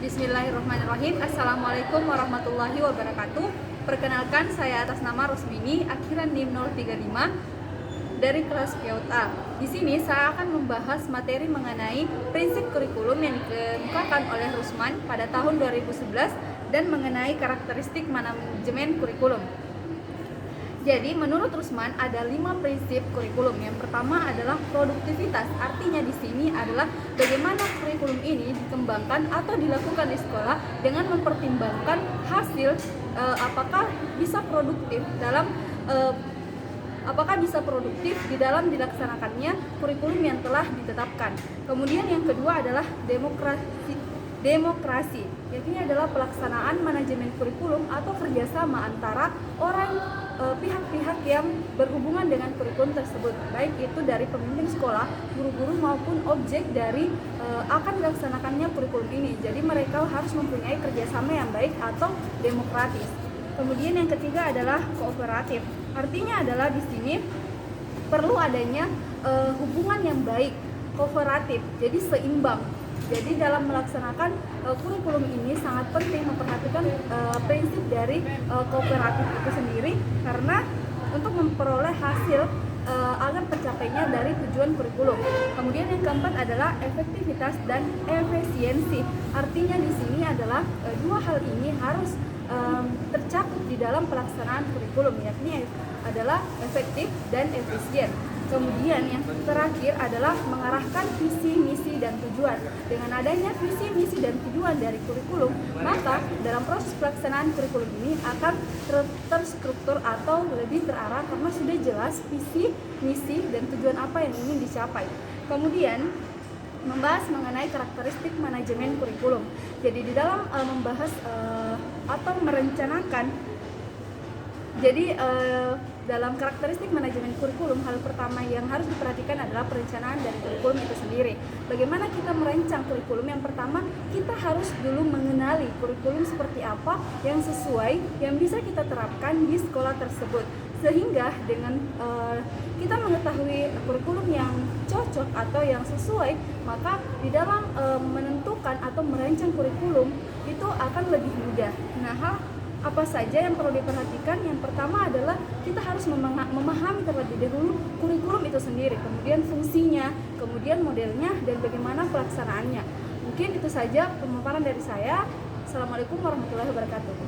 Bismillahirrahmanirrahim. Assalamualaikum warahmatullahi wabarakatuh. Perkenalkan, saya atas nama Rosmini, akhiran NIM 035 dari kelas PIAUD A. Di sini saya akan membahas materi mengenai prinsip kurikulum yang dikemukakan oleh Rusman pada tahun 2011 dan mengenai karakteristik manajemen kurikulum. Jadi menurut Rusman ada 5 prinsip kurikulum. Yang pertama adalah produktivitas. Artinya di sini adalah bagaimana kurikulum ini dikembangkan atau dilakukan di sekolah dengan mempertimbangkan hasil apakah bisa produktif di dalam dilaksanakannya kurikulum yang telah ditetapkan. Kemudian yang kedua adalah demokrasi, yakni adalah pelaksanaan manajemen kurikulum atau kerjasama antara pihak-pihak yang berhubungan dengan kurikulum tersebut, baik itu dari pemimpin sekolah, guru-guru maupun objek dari akan dilaksanakannya kurikulum ini. Jadi mereka harus mempunyai kerjasama yang baik atau demokratis. Kemudian yang ketiga adalah kooperatif. Artinya adalah di sini perlu adanya hubungan yang baik, kooperatif, jadi seimbang. Jadi dalam melaksanakan kurikulum ini sangat penting memperhatikan prinsip dari kooperatif itu sendiri, karena untuk memperoleh hasil agar tercapainya dari tujuan kurikulum. Kemudian yang keempat adalah efektivitas dan efisiensi. Artinya di sini adalah dua hal ini harus tercakup di dalam pelaksanaan kurikulum, yakni adalah efektif dan efisien. Kemudian yang terakhir adalah mengarahkan visi, misi, dan tujuan. Dengan adanya visi, misi, dan tujuan dari kurikulum, maka dalam proses pelaksanaan kurikulum ini akan terstruktur atau lebih terarah karena sudah jelas visi, misi, dan tujuan apa yang ingin dicapai. Kemudian membahas mengenai karakteristik manajemen kurikulum. Jadi di dalam membahas atau merencanakan, dalam karakteristik manajemen kurikulum, hal pertama yang harus diperhatikan adalah perencanaan dari kurikulum itu sendiri. Bagaimana kita merancang kurikulum? Yang pertama, kita harus dulu mengenali kurikulum seperti apa yang sesuai, yang bisa kita terapkan di sekolah tersebut. Sehingga dengan kita mengetahui kurikulum yang cocok atau yang sesuai, maka di dalam menentukan atau merancang kurikulum itu akan lebih mudah. Nah, apa saja yang perlu diperhatikan? Yang pertama adalah kita harus memahami terlebih dahulu kurikulum itu sendiri, kemudian fungsinya, kemudian modelnya, dan bagaimana pelaksanaannya. Mungkin itu saja pemaparan dari saya. Assalamualaikum warahmatullahi wabarakatuh.